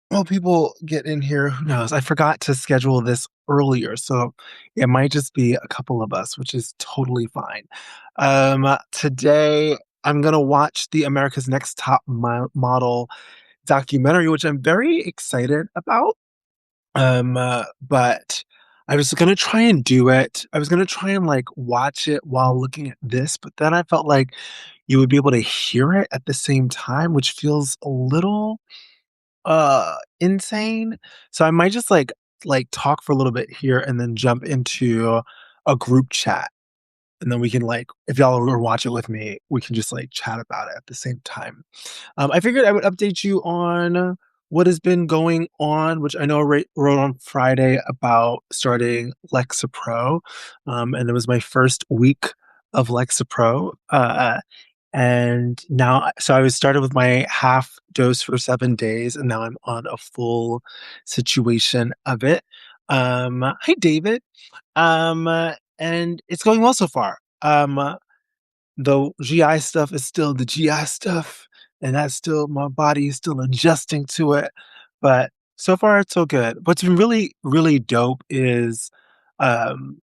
Well, people get in here, who knows? I forgot to schedule this earlier, so it might just be a couple of us, which is totally fine. Today I'm gonna watch the America's Next Top Model documentary, which I'm very excited about. But I was gonna try and do it. I was gonna try and like watch it while looking at this, but then I felt like you would be able to hear it at the same time, which feels a little insane. So I might just like talk for a little bit here and then jump into a group chat. And then we can like, if y'all are watch it with me, we can just like chat about it at the same time. I figured I would update you on what has been going on, which I know I wrote on Friday about starting Lexapro. And it was my first week of Lexapro. And now, so I was started with my half dose for 7 days, and now I'm on a full situation of it. Hi, David. And it's going well so far. The GI stuff is still the GI stuff, and that's still my body is still adjusting to it. But so far, it's so good. What's been really, really dope is, um,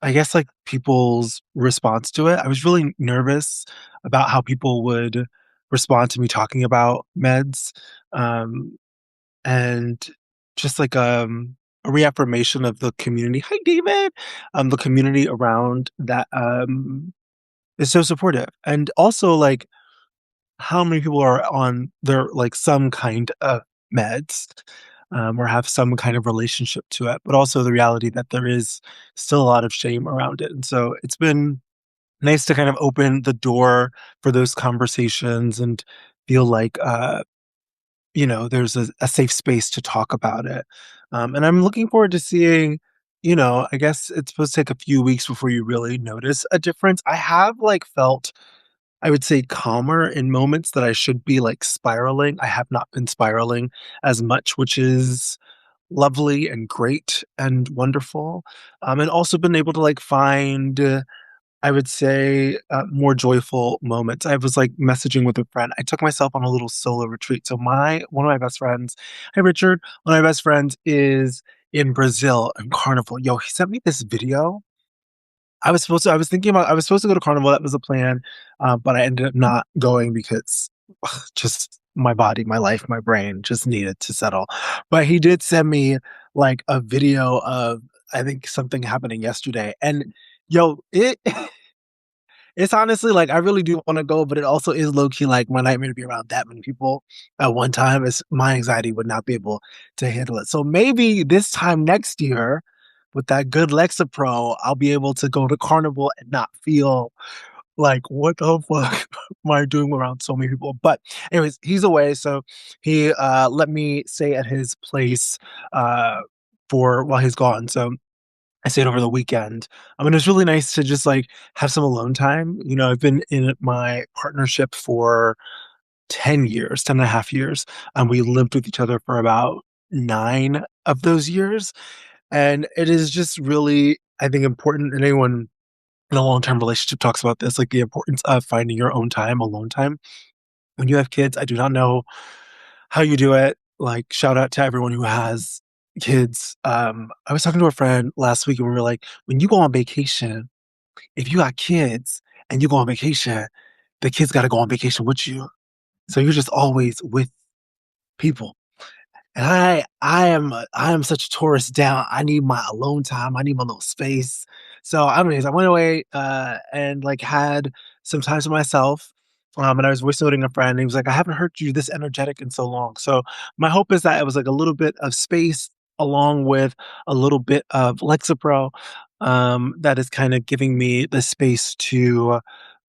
I guess, like people's response to it. I was really nervous about how people would respond to me talking about meds, um, and just like a reaffirmation of the community. Hi, David. The community around that is so supportive, and also like how many people are on their like some kind of meds, or have some kind of relationship to it, but also the reality that there is still a lot of shame around it. And so it's been nice to kind of open the door for those conversations and feel like there's a safe space to talk about it. And I'm looking forward to seeing, I guess it's supposed to take a few weeks before you really notice a difference. I have like felt, I would say, calmer in moments that I should be like spiraling. I have not been spiraling as much, which is lovely and great and wonderful. And also been able to like find, I would say, more joyful moments. I was like messaging with a friend. I took myself on a little solo retreat. So my one of my best friends, hi Richard, one of my best friends is in Brazil and Carnival. Yo, he sent me this video. I was thinking about, I was supposed to go to Carnival. That was the plan. But I ended up not going because just my body, my life, my brain just needed to settle. But he did send me like a video of, I think, something happening yesterday. And yo, it's honestly like I really do want to go, but it also is low key like my nightmare to be around that many people at one time. Is my anxiety would not be able to handle it. So maybe this time next year, with that good Lexapro, I'll be able to go to Carnival and not feel like what the fuck am I doing around so many people. But anyways, he's away, so he let me stay at his place for while he's gone. So I stayed over the weekend. I mean, it was really nice to just like have some alone time. I've been in my partnership for 10 years, 10 and a half years. And we lived with each other for about 9 of those years. And it is just really, I think, important. And anyone in a long term relationship talks about this, like the importance of finding your own time, alone time. When you have kids, I do not know how you do it. Like, shout out to everyone who has kids. I was talking to a friend last week and we were like, when you go on vacation, if you got kids and you go on vacation, the kids got to go on vacation with you. So you're just always with people. And I am such a tourist down. I need my alone time. I need my little space. So anyways, I went away and like had some time to myself. And I was voice noting a friend and he was like, I haven't heard you this energetic in so long. So my hope is that it was like a little bit of space along with a little bit of Lexapro, that is kind of giving me the space to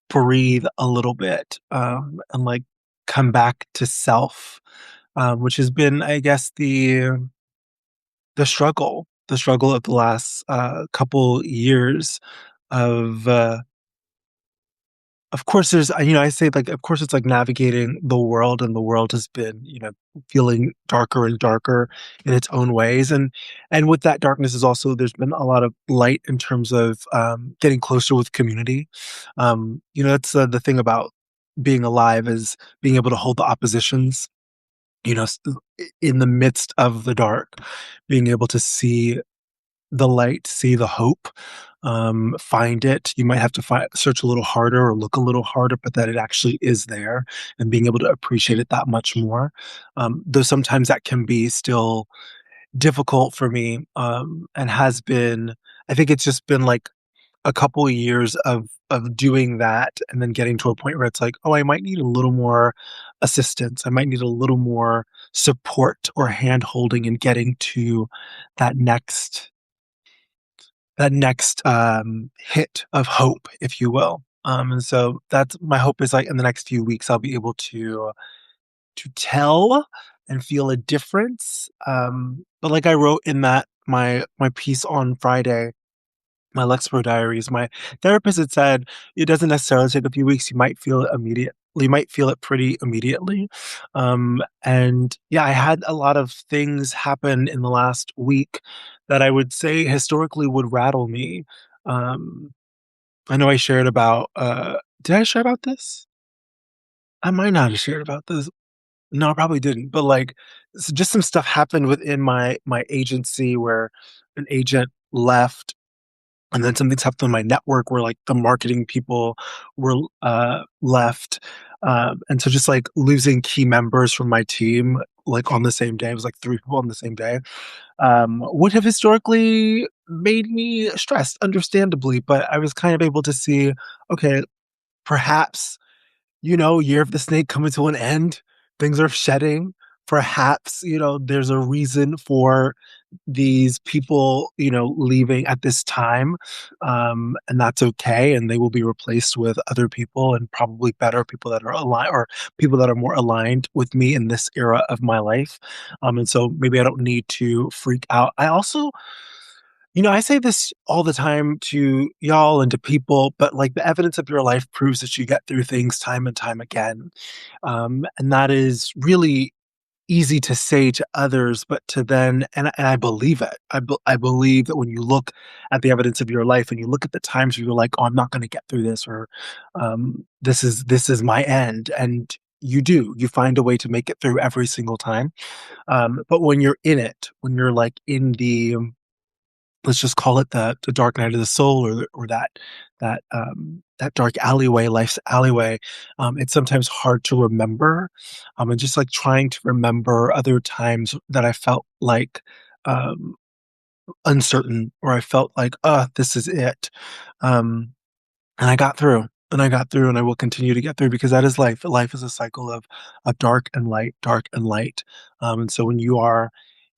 breathe a little bit, and like come back to self, which has been, I guess, the struggle of the last couple years of. Of course, I say like, of course, it's like navigating the world, and the world has been, feeling darker and darker in its own ways, and with that darkness is also there's been a lot of light in terms of getting closer with community. That's the thing about being alive is being able to hold the oppositions you know, in the midst of the dark, being able to see the light, see the hope, find it. You might have to search a little harder or look a little harder, but that it actually is there, and being able to appreciate it that much more. Though sometimes that can be still difficult for me, and has been. I think it's just been like a couple of years of doing that, and then getting to a point where it's like, oh, I might need a little more assistance. I might need a little more support or hand holding in getting to that next hit of hope, if you will. And so that's my hope is like in the next few weeks I'll be able to tell and feel a difference. But like I wrote in that my piece on Friday, my Lexapro diaries, my therapist had said it doesn't necessarily take a few weeks. You might feel it immediately. You might feel it pretty immediately. And yeah, I had a lot of things happen in the last week that I would say historically would rattle me. Um, I know I shared about, did I share about this? I might not have shared about this. No, I probably didn't. But like, just some stuff happened within my agency where an agent left, and then something's happened in my network where, like, the marketing people were, left, and so just, like, losing key members from my team, like, on the same day, it was, like, 3 people on the same day, would have historically made me stressed, understandably, but I was kind of able to see, okay, perhaps, year of the snake coming to an end, things are shedding, perhaps, there's a reason for these people, leaving at this time, and that's okay, and they will be replaced with other people and probably better people that are aligned or people that are more aligned with me in this era of my life, and so maybe I don't need to freak out. I also, I say this all the time to y'all and to people, but like the evidence of your life proves that you get through things time and time again. And that is really easy to say to others, but to then, and I believe it. I believe that when you look at the evidence of your life and you look at the times where you're like, oh, I'm not going to get through this, or this is my end. And you find a way to make it through every single time. But when you're in it, when you're like in the, let's just call it the dark night of the soul, or that dark alleyway, life's alleyway, it's sometimes hard to remember, and just, like, trying to remember other times that I felt like, um, uncertain, or I felt like, this is it." Um and I got through, and I got through, and I will continue to get through because that is life. Life is a cycle of dark and light, dark and light. And so when you are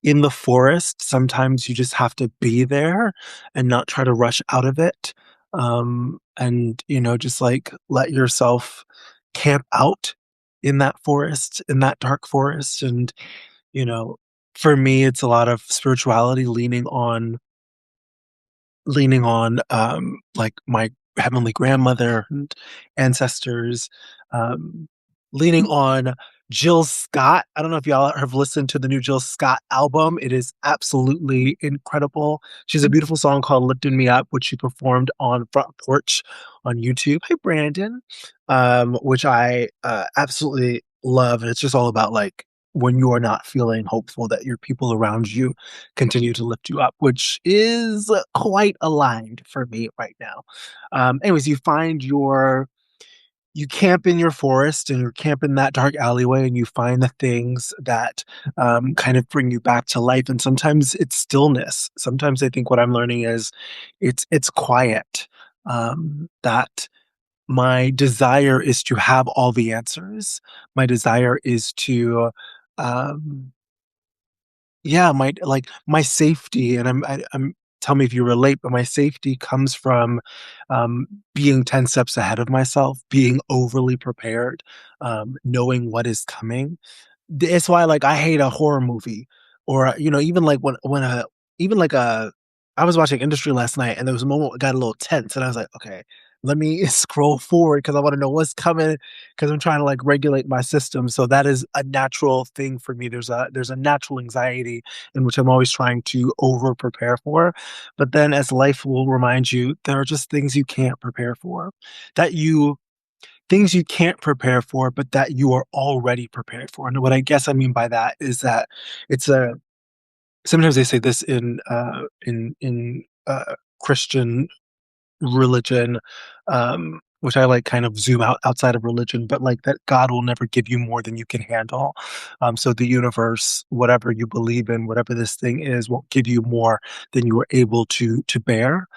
in the forest, sometimes you just have to be there and not try to rush out of it. And just like let yourself camp out in that forest, in that dark forest. And, you know, for me, it's a lot of spirituality leaning on, like, my heavenly grandmother and ancestors, um, leaning on Jill Scott. I don't know if y'all have listened to the new Jill Scott album. It is absolutely incredible. She has a beautiful song called "Lifting Me Up," which she performed on Front Porch on YouTube. Hey, Brandon. Which I, absolutely love, and it's just all about, like, when you are not feeling hopeful, that your people around you continue to lift you up, which is quite aligned for me right now. Anyways, you camp in your forest and you camp in that dark alleyway and you find the things that kind of bring you back to life. And sometimes it's stillness. Sometimes I think what I'm learning is it's quiet. That my desire is to have all the answers. My desire is to um, yeah, my safety, and I'm tell me if you relate, but my safety comes from, um, being 10 steps ahead of myself, being overly prepared, knowing what is coming. It's why, like, I hate a horror movie, or, even like when even like a I was watching Industry last night, and there was a moment where it got a little tense, and I was like, "Okay, let me scroll forward because I wanna know what's coming, because 'cause I'm trying to, like, regulate my system." So that is a natural thing for me. There's a natural anxiety in which I'm always trying to over prepare for, but then as life will remind you, there are just things you can't prepare for, that you things you can't prepare for, but that you are already prepared for. And what I guess I mean by that is that it's a sometimes they say this in Christian religion, which I like kind of zoom out outside of religion, but like that God will never give you more than you can handle. So the universe, whatever you believe in, whatever this thing is, won't give you more than you are able to bear,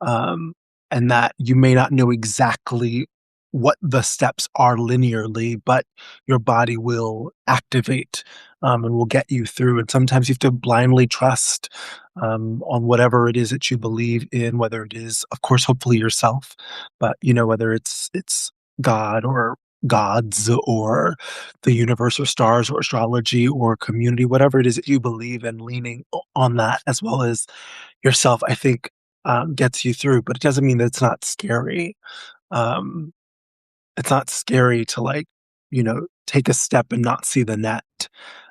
um, and that you may not know exactly what the steps are linearly, but your body will activate, and will get you through. And sometimes you have to blindly trust, on whatever it is that you believe in, whether it is, of course, hopefully yourself, but whether it's God or gods or the universe or stars or astrology or community, whatever it is that you believe in, leaning on that as well as yourself, I think, gets you through. But it doesn't mean that it's not scary. Um, it's not scary to like, take a step and not see the net,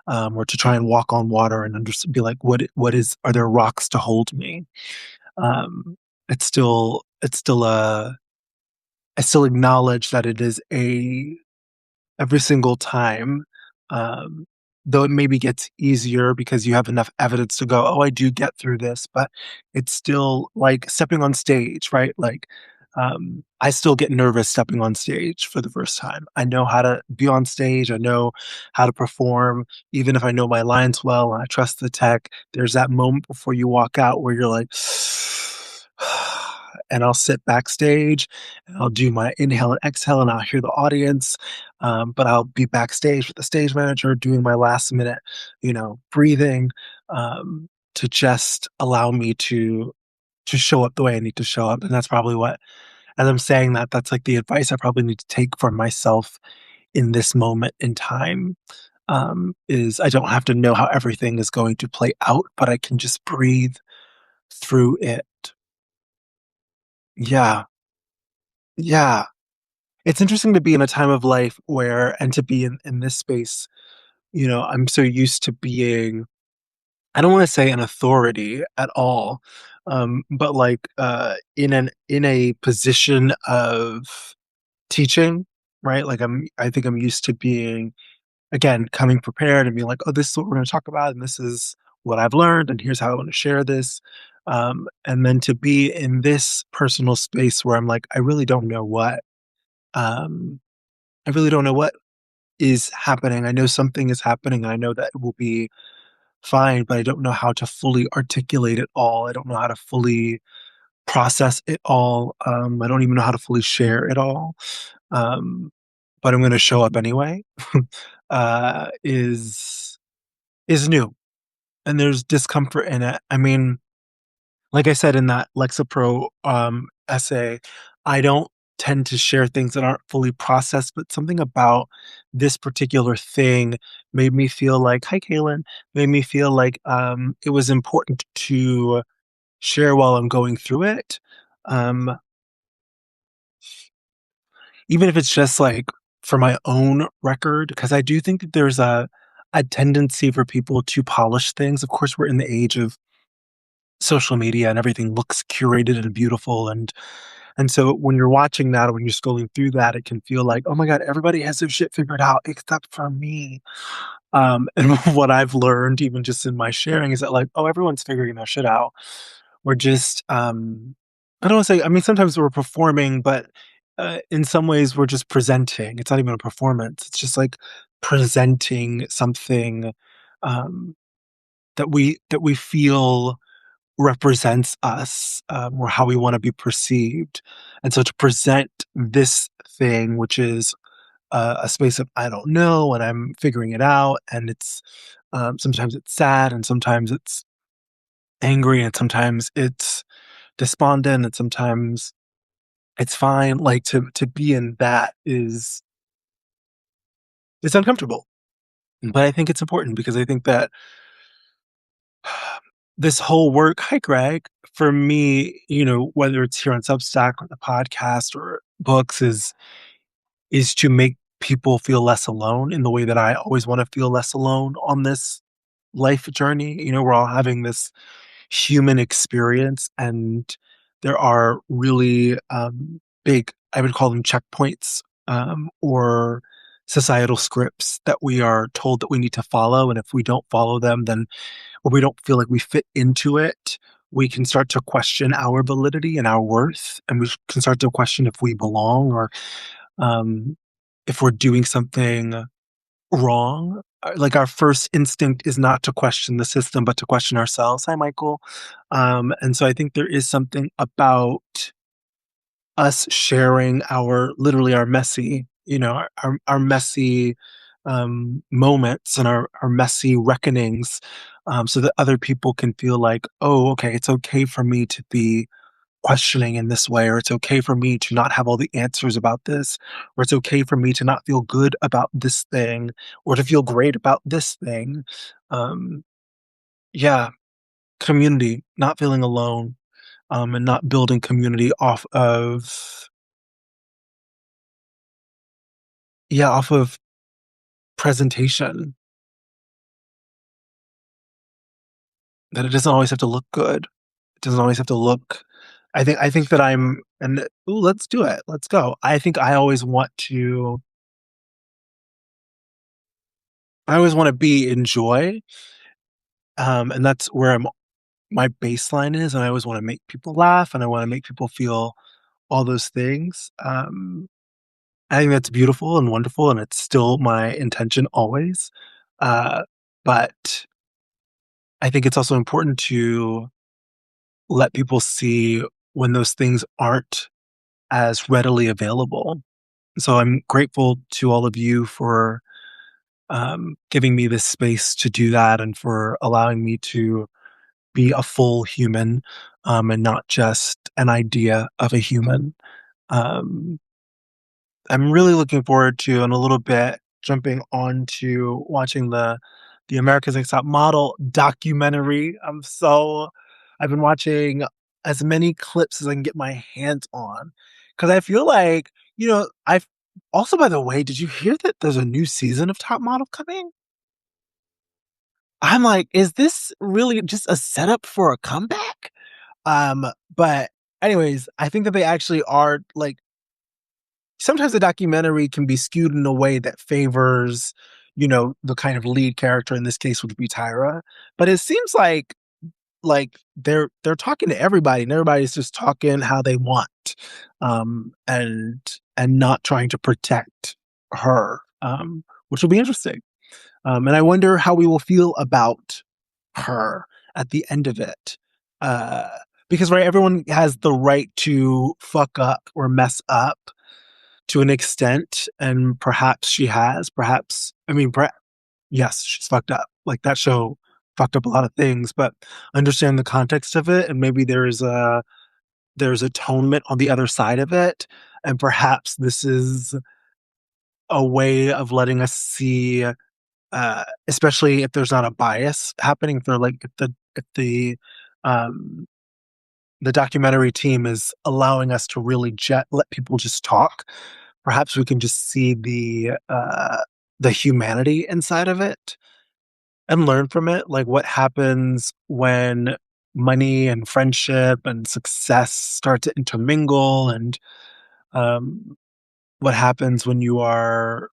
or to try and walk on water and be like, what is, are there rocks to hold me? Um, it's still I still acknowledge that it is a every single time. Um, though it maybe gets easier because you have enough evidence to go, "Oh, I do get through this," but it's still like stepping on stage, right? Like, I still get nervous stepping on stage for the first time. I know how to be on stage. I know how to perform, even if I know my lines well and I trust the tech. There's that moment before you walk out where you're like, and I'll sit backstage and I'll do my inhale and exhale and I'll hear the audience, but I'll be backstage with the stage manager doing my last minute, breathing, to just allow me to show up the way I need to show up. And that's probably what, as I'm saying that, that's like the advice I probably need to take for myself in this moment in time. Is I don't have to know how everything is going to play out, but I can just breathe through it. Yeah. Yeah. It's interesting to be in a time of life where, and to be in this space, I'm so used to being, I don't wanna say an authority at all, but, like, in a position of teaching, right? Like, I think I'm used to being, again, coming prepared and being like, "Oh, this is what we're gonna talk about, and this is what I've learned, and here's how I wanna share this." And then to be in this personal space where I'm like, um I really don't know what is happening. I know something is happening. I know that it will be fine, but I don't know how to fully articulate it all. I don't know how to fully process it all. I don't even know how to fully share it all. Um, but I'm going to show up anyway. uh, is is new, and there's discomfort in it. I mean, like I said in that Lexapro, essay, I don't tend to share things that aren't fully processed, but something about this particular thing made me feel like, "Hi, Kaylin," made me feel like, it was important to share while I'm going through it, um, even if it's just, like, for my own record, because I do think that there's a tendency for people to polish things. Of course, we're in the age of social media and everything looks curated and beautiful, and so when you're watching that or when you're scrolling through that, it can feel like, "Oh my god, everybody has their shit figured out except for me." And what I've learned even just in my sharing is that like, "Oh, everyone's figuring their shit out." We're just, I don't wanna say, I mean, sometimes we're performing, but, in some ways we're just presenting. It's not even a performance. It's just like presenting something, um, that we feel represents us, or how we wanna be perceived. And so to present this thing, which is a space of I don't know, and I'm figuring it out, and it's, sometimes it's sad, and sometimes it's angry, and sometimes it's despondent, and sometimes it's fine. Like, to be in that is it's uncomfortable, but I think it's important because I think that this whole work, hi Greg, for me, whether it's here on Substack or the podcast or books, is to make people feel less alone in the way that I always want to feel less alone on this life journey. We're all having this human experience, and there are really, big, I would call them checkpoints, or societal scripts that we are told that we need to follow. And if we don't follow them, then or we don't feel like we fit into it, we can start to question our validity and our worth. And we can start to question if we belong or um, if we're doing something wrong. Like our first instinct is not to question the system, but to question ourselves. Hi, Michael. And so I think there is something about us sharing our literally our messy, our messy moments and our messy reckonings, so that other people can feel like, oh, okay, it's okay for me to be questioning in this way, or it's okay for me to not have all the answers about this, or it's okay for me to not feel good about this thing, or to feel great about this thing. Um, yeah, community, not feeling alone, and not building community off of presentation, that it doesn't always have to look good. It doesn't always have to look I think that I'm and ooh, let's do it. Let's go. I always wanna be in joy, and that's where my baseline is, and I always wanna make people laugh, and I wanna make people feel all those things. I think that's beautiful and wonderful, and it's still my intention always. Uh, but I think it's also important to let people see when those things aren't as readily available. So I'm grateful to all of you for giving me this space to do that and for allowing me to be a full human, and not just an idea of a human. Um, I'm really looking forward to, in a little bit, jumping on to watching the America's Next Top Model documentary. I've been watching as many clips as I can get my hands on because I feel like, I've also, by the way, did you hear that there's a new season of Top Model coming? I'm like, is this really just a setup for a comeback? But anyways, I think that they actually are like sometimes the documentary can be skewed in a way that favors, the kind of lead character in this case would be Tyra. But it seems like they're talking to everybody and everybody's just talking how they want. And not trying to protect her. Which will be interesting. And I wonder how we will feel about her at the end of it. Uh because right, everyone has the right to fuck up or mess up to an extent, and perhaps she has. Perhaps, I mean, yes, she's fucked up. Like that show fucked up a lot of things, but understand the context of it, and maybe there's atonement on the other side of it, and perhaps this is a way of letting us see, especially if there's not a bias happening. If they're like um, the documentary team is allowing us to really let people just talk. Perhaps we can just see the humanity inside of it and learn from it, like what happens when money and friendship and success start to intermingle, and um, what happens when you are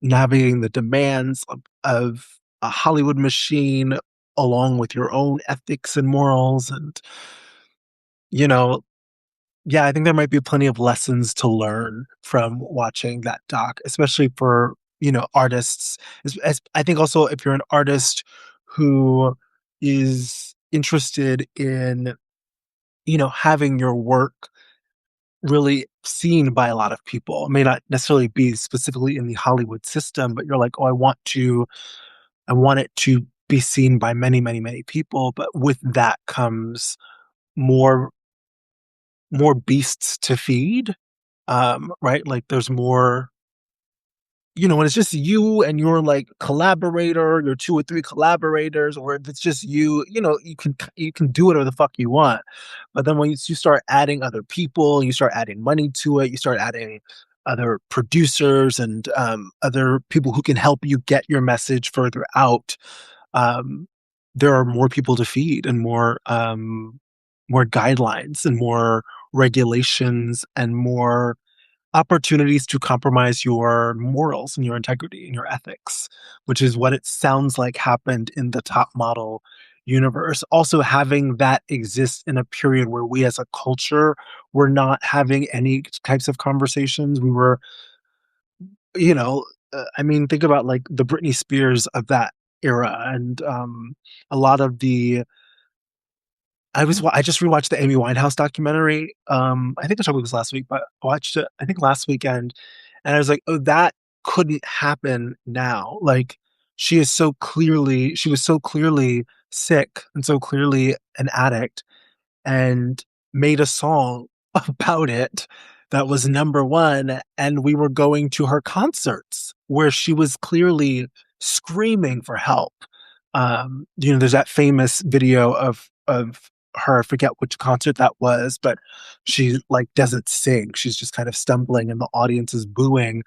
navigating the demands of a Hollywood machine along with your own ethics and morals, and you know yeah, I think there might be plenty of lessons to learn from watching that doc, especially for, artists. As I think also if you're an artist who is interested in, having your work really seen by a lot of people. It may not necessarily be specifically in the Hollywood system, but you're like, "Oh, I want it to be seen by many, many, many people." But with that comes more beasts to feed. Right? Like there's more, when it's just you and your like collaborator, your two or three collaborators, or if it's just you, you can do whatever the fuck you want. But then when you start adding other people, you start adding money to it, you start adding other producers and other people who can help you get your message further out. Um, there are more people to feed and more guidelines and more regulations and more opportunities to compromise your morals and your integrity and your ethics, which is what it sounds like happened in the top model universe. Also, having that exist in a period where we as a culture were not having any types of conversations. We were, you know, I mean, think about like the Britney Spears of that era and a lot of the I just rewatched the Amy Winehouse documentary. I think I talked about this last week, but I watched it, I think last weekend, and I was like, "Oh, that couldn't happen now." Like, she was so clearly sick and so clearly an addict, and made a song about it that was number 1, and we were going to her concerts where she was clearly screaming for help. There's that famous video of her, I forget which concert that was, but she, like, doesn't sing, she's just kind of stumbling and the audience is booing,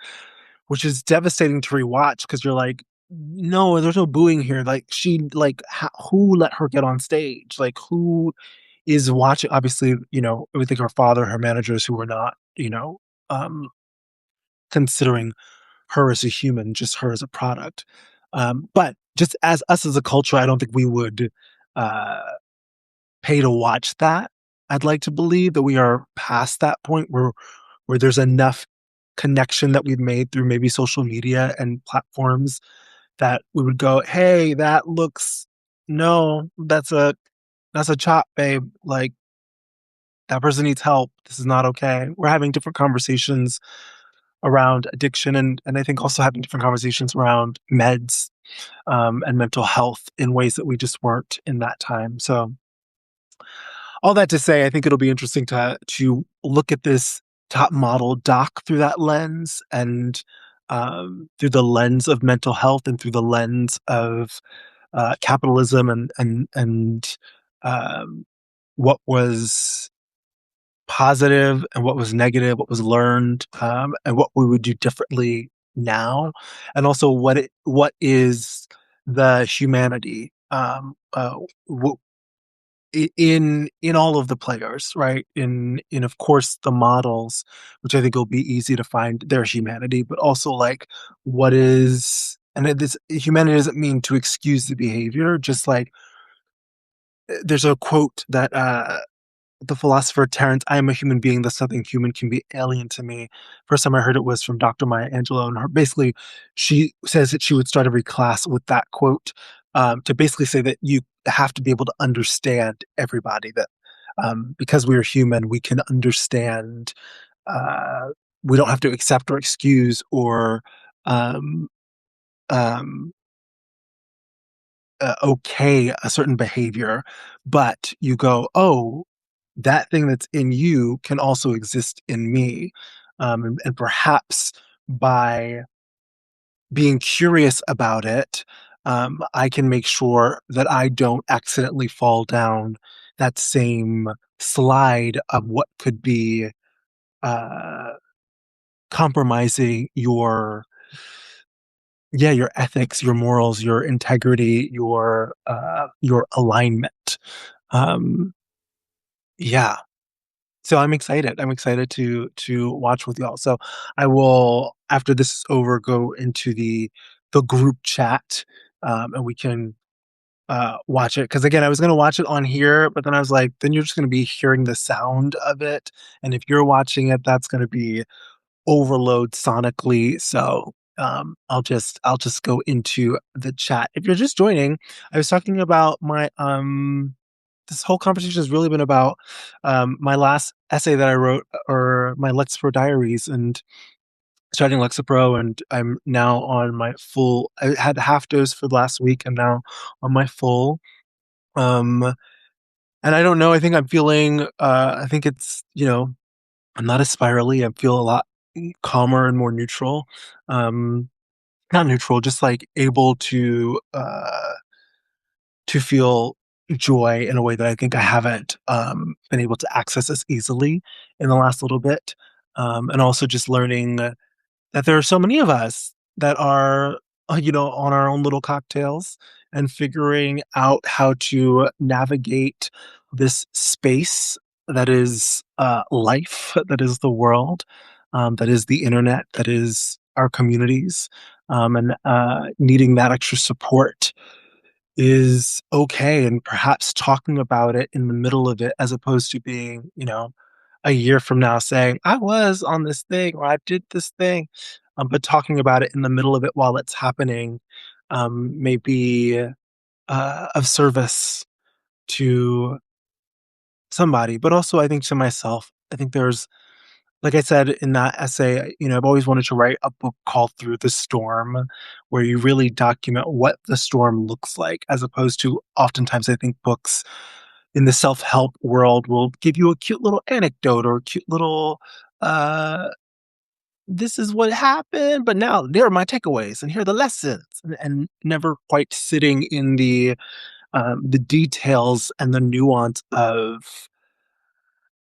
which is devastating to rewatch because 'cause you're like, "No, there's no booing here." Like, she like, ho who let her get on stage? Like, who is watching? Obviously, we think her father, her managers who were not, um, considering her as a human, just her as a product. But just as us as a culture, I don't think we would, uh, pay to watch that. I'd like to believe that we are past that point where there's enough connection that we've made through maybe social media and platforms that we would go, "Hey, that looks no, that's a chop, babe. Like, that person needs help. This is not okay." We're having different conversations around addiction and I think also having different conversations around meds, and mental health in ways that we just weren't in that time. So all that to say, I think it'll be interesting to look at this top model doc through that lens and through the lens of mental health and through the lens of capitalism and um, what was positive and what was negative, what was learned, and what we would do differently now, and also what is the humanity in all of the players, right? In of course the models, which I think will be easy to find their humanity, but also like what is and this humanity doesn't mean to excuse the behavior, just like there's a quote that the philosopher Terence, "I am a human being, thus nothing human can be alien to me." First time I heard it was from Dr. Maya Angelou, and basically, she says that she would start every class with that quote, to basically say that you have to be able to understand everybody, that because we are human, we can understand, uh, we don't have to accept or excuse or um, um, okay a certain behavior, but you go, "Oh, that thing that's in you can also exist in me." And perhaps by being curious about it, I can make sure that I don't accidentally fall down that same slide of what could be uh, compromising your ethics, your morals, your integrity, your alignment. Um, yeah. So I'm excited. I'm excited to watch with y'all. So I will, after this is over, go into the group chat, and we can watch it. Because again, I was gonna watch it on here, but then I was like, then you're just gonna be hearing the sound of it, and if you're watching it, that's gonna be overload sonically. So I'll just go into the chat. If you're just joining, I was talking about my this whole conversation has really been about my last essay that I wrote, or my Lexapro diaries, and starting Lexapro, and I'm now on my full. I had half dose for the last week. I'm now on my full. Um, and I don't know. I think I'm feeling. I think it's I'm not as spirally. I feel a lot calmer and more neutral. Um, Not neutral, just like able to feel joy in a way that I think I haven't, been able to access as easily in the last little bit. And also just learning that there are so many of us that are, on our own little cocktails and figuring out how to navigate this space that is life, that is the world. that is the internet, that is our communities, and needing that extra support is okay. And perhaps talking about it in the middle of it, as opposed to being, a year from now saying, I was on this thing or I did this thing, but talking about it in the middle of it while it's happening may be of service to somebody, but also I think to myself. I think there's, like I said in that essay, I've always wanted to write a book called Through the Storm, where you really document what the storm looks like, as opposed to oftentimes I think books in the self help world will give you a cute little anecdote or a cute little, uh, this is what happened, but now there are my takeaways and here are the lessons, and never quite sitting in the details and the nuance of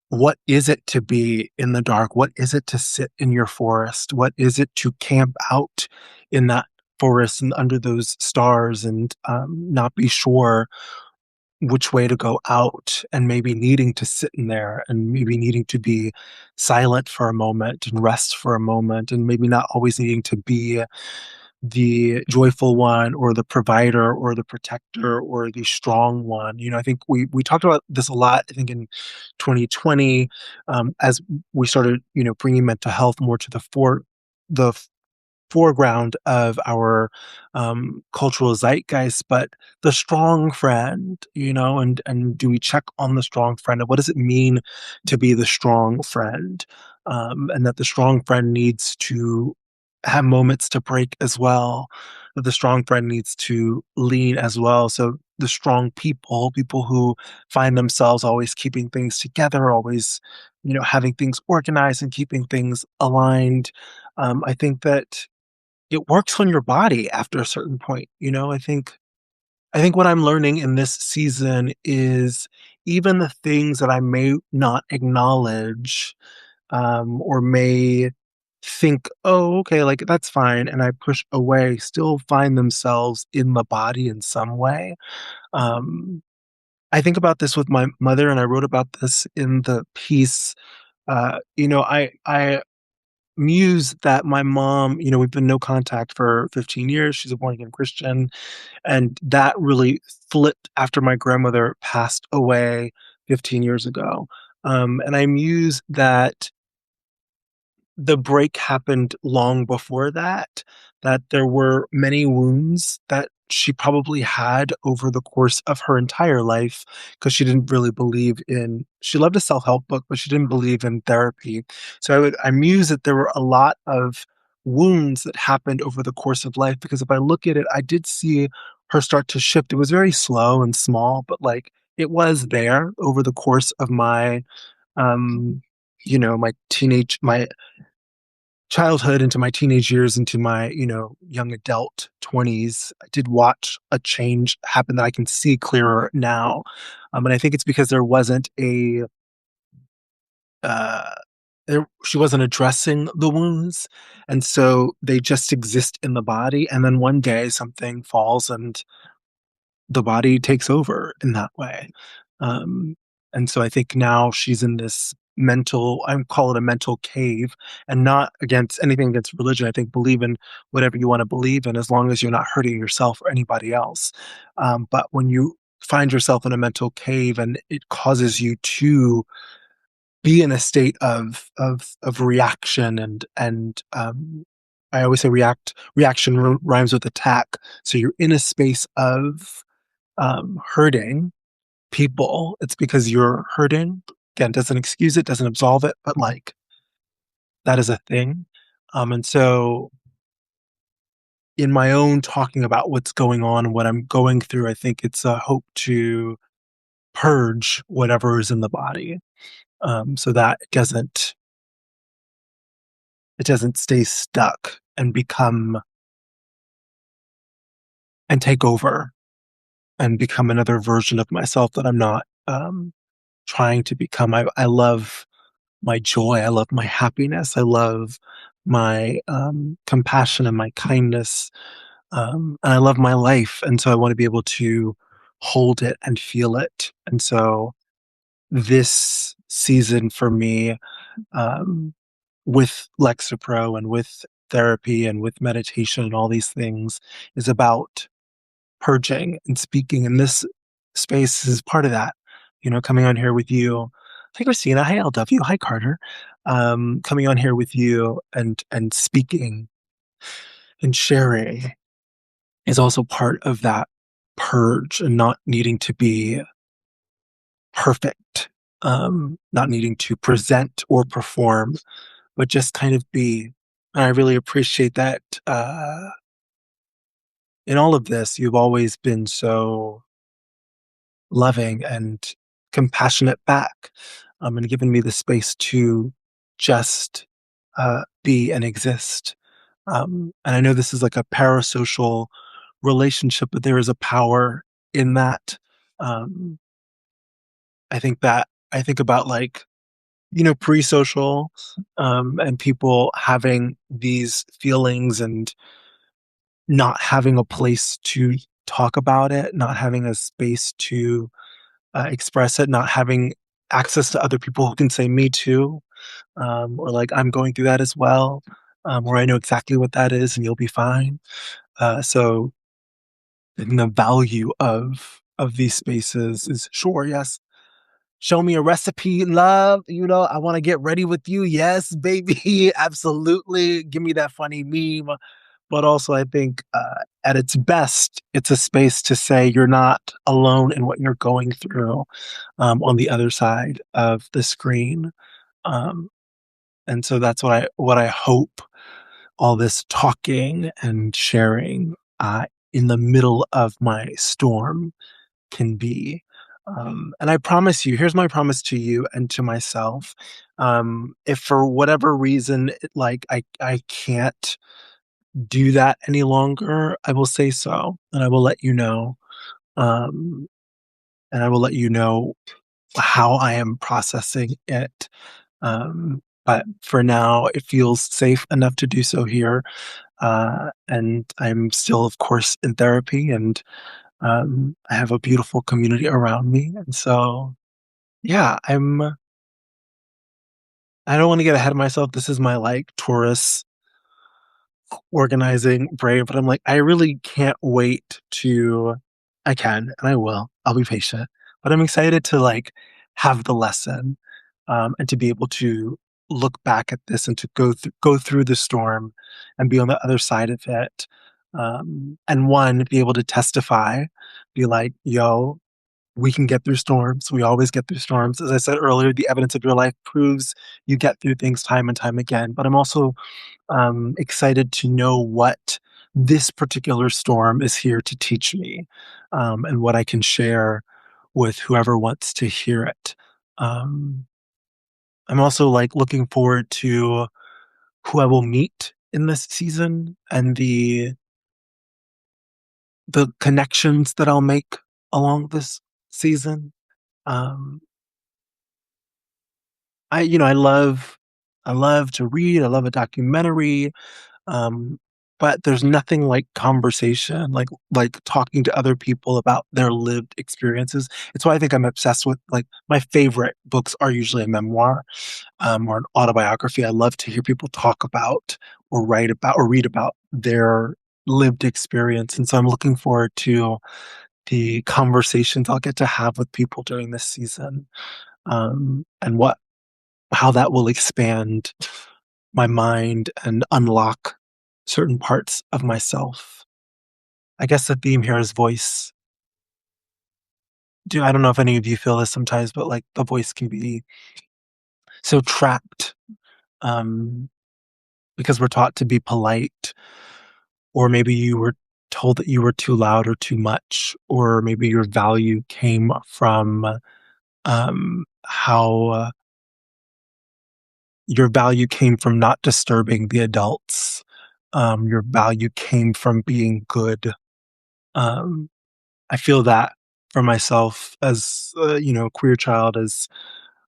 what is it to be in the dark? What is it to sit in your forest? What is it to camp out in that forest and under those stars and not be sure which way to go out, and maybe needing to sit in there and maybe needing to be silent for a moment and rest for a moment, and maybe not always needing to be the joyful one or the provider or the protector or the strong one. I think we talked about this a lot, I think in 2020, as we started, bringing mental health more to the foreground of our cultural zeitgeist, but the strong friend, and do we check on the strong friend? And what does it mean to be the strong friend? And that the strong friend needs to have moments to break as well. That the strong friend needs to lean as well. So the strong people who find themselves always keeping things together, always, having things organized and keeping things aligned. I think that it works on your body after a certain point. I think what I'm learning in this season is even the things that I may not acknowledge, or may think, "Oh, okay, like, that's fine," and I push away, still find themselves in the body in some way. Um, I think about this with my mother, and I wrote about this in the piece. I muse that my mom, we've been no contact for 15 years. She's a born again Christian. And that really flipped after my grandmother passed away 15 years ago. And I muse that the break happened long before that, that there were many wounds that she probably had over the course of her entire life, because she didn't really believe in, she loved a self-help book, but she didn't believe in therapy. So I muse that there were a lot of wounds that happened over the course of life, because if I look at it, I did see her start to shift. It was very slow and small, but like it was there over the course of um my childhood into my teenage years into my, young adult 20s. I did watch a change happen that I can see clearer now. And I think it's because there wasn't a uh she wasn't addressing the wounds, and so they just exist in the body, and then one day something falls and the body takes over in that way. Um, and so I think now she's in this mental, I call it a mental cave, and not against anything against religion. I think believe in whatever you want to believe in, as long as you're not hurting yourself or anybody else. But when you find yourself in a mental cave and it causes you to be in a state of reaction, and I always say reaction rhymes with attack. So you're in a space of hurting people, it's because you're hurting. Again, doesn't excuse it, doesn't absolve it, but like that is a thing. And so in my own talking about what's going on and what I'm going through, I think it's a hope to purge whatever is in the body, so that it doesn't stay stuck and become and take over and become another version of myself that I'm not trying to become. I love my joy. I love my happiness. I love my compassion and my kindness. And I love my life. And so I want to be able to hold it and feel it. And so this season for me, um, with Lexapro and with therapy and with meditation and all these things is about purging and speaking, and this space is part of that. You know, coming on here with you. Hi, Christina. Hi, LW. Hi, Carter. Coming on here with you and speaking and sharing is also part of that purge and not needing to be perfect, not needing to present or perform, but just kind of be. And I really appreciate that in all of this, you've always been so loving and compassionate back, and given me the space to just be and exist. And I know this is like a parasocial relationship, but there is a power in that. Um, I think about like, you know, pre-social, and people having these feelings and not having a place to talk about it, not having a space to express it, not having access to other people who can say me too, or like I'm going through that as well, or I know exactly what that is and you'll be fine. So the value of these spaces is sure, yes. Show me a recipe, love. You know, I want to get ready with you. Yes, baby, absolutely. Give me that funny meme. But also, I think at its best, it's a space to say you're not alone in what you're going through on the other side of the screen. Um, and so that's what I hope all this talking and sharing in the middle of my storm can be. And I promise you, here's my promise to you and to myself. If for whatever reason, I can't do that any longer, I will say so, and I will let you know. Um, and I will let you know how I am processing it. But for now, it feels safe enough to do so here. And I'm still, of course, in therapy, and I have a beautiful community around me. And so, yeah, I don't want to get ahead of myself. This is my like Taurus organizing brain, but I'm like, I really can't wait to I can and I will. I'll be patient. But I'm excited to like have the lesson and to be able to look back at this and to go through the storm and be on the other side of it. And one, be able to testify, be like, yo, we can get through storms. We always get through storms. As I said earlier, the evidence of your life proves you get through things time and time again. But I'm also excited to know what this particular storm is here to teach me, and what I can share with whoever wants to hear it. Um, I'm also like looking forward to who I will meet in this season and the connections that I'll make along this season. Um, I love to read. I love a documentary. Um, but there's nothing like conversation, like talking to other people about their lived experiences. It's why I think I'm obsessed with like my favorite books are usually a memoir, or an autobiography. I love to hear people talk about or write about or read about their lived experience. And so I'm looking forward to the conversations I'll get to have with people during this season. And what how that will expand my mind and unlock certain parts of myself. I guess the theme here is voice. I don't know if any of you feel this sometimes, but like the voice can be so trapped, um, because we're taught to be polite, or maybe you were told that you were too loud or too much, or maybe your value came from how your value came from not disturbing the adults. Your value came from being good. Um, I feel that for myself as you know, a queer child, as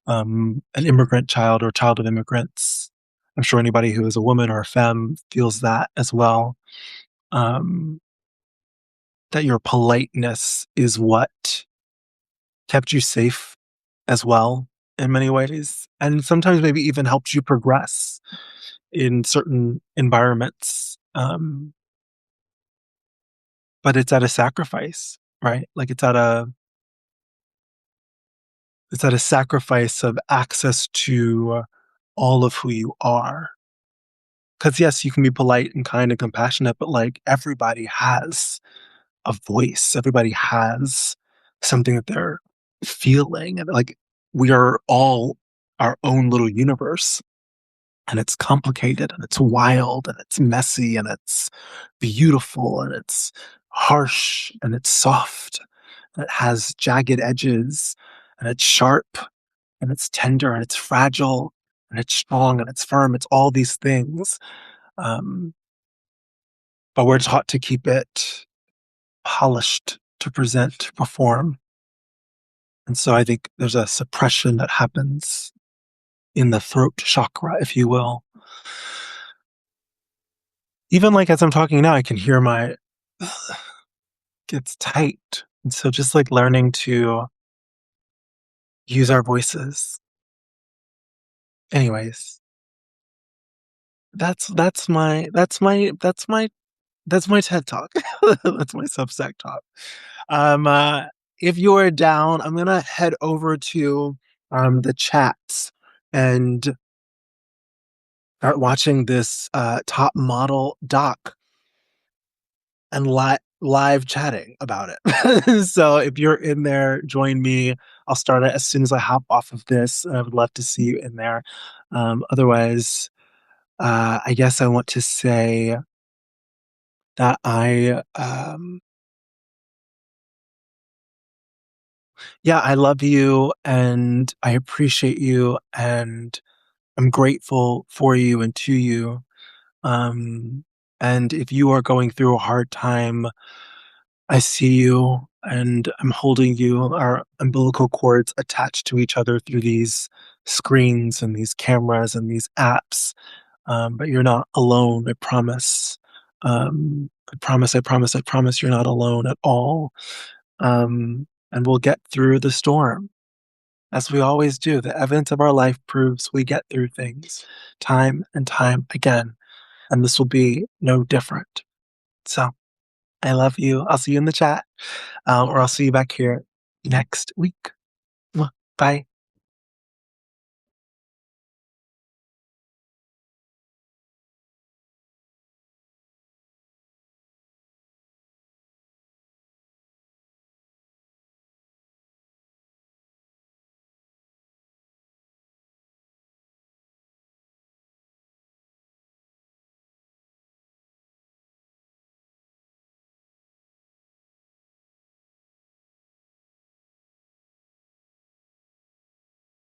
an immigrant child or child of immigrants. I'm sure anybody who is a woman or a femme feels that as well. Um, that your politeness is what kept you safe as well. in many ways, and sometimes maybe even helps you progress in certain environments, but it's at a sacrifice, right? Like, it's at a sacrifice of access to all of who you are. Because yes, you can be polite and kind and compassionate, but, like, everybody has a voice, everybody has something that they're feeling, and, like, we are all our own little universe. And it's complicated and it's wild and it's messy and it's beautiful and it's harsh and it's soft and it has jagged edges and it's sharp and it's tender and it's fragile and it's strong and it's firm. It's all these things. Um, but we're taught to keep it polished, to present, to perform. And so I think there's a suppression that happens in the throat chakra, if you will. Even like as I'm talking now, I can hear my gets tight. And so just like learning to use our voices. Anyways, that's my TED talk. That's my Substack talk. Um uh if you are down, I'm gonna head over to the chats and start watching this top model doc and live chatting about it. So if you're in there, join me. I'll start it as soon as I hop off of this. I would love to see you in there. Otherwise, I guess I want to say that yeah, I love you and I appreciate you and I'm grateful for you and to you. Um, and if you are going through a hard time, I see you and I'm holding you, our umbilical cords attached to each other through these screens and these cameras and these apps. But you're not alone, I promise. I promise you're not alone at all. And we'll get through the storm, as we always do. The evidence of our life proves we get through things time and time again. And this will be no different. So I love you. I'll see you in the chat, or I'll see you back here next week. Bye.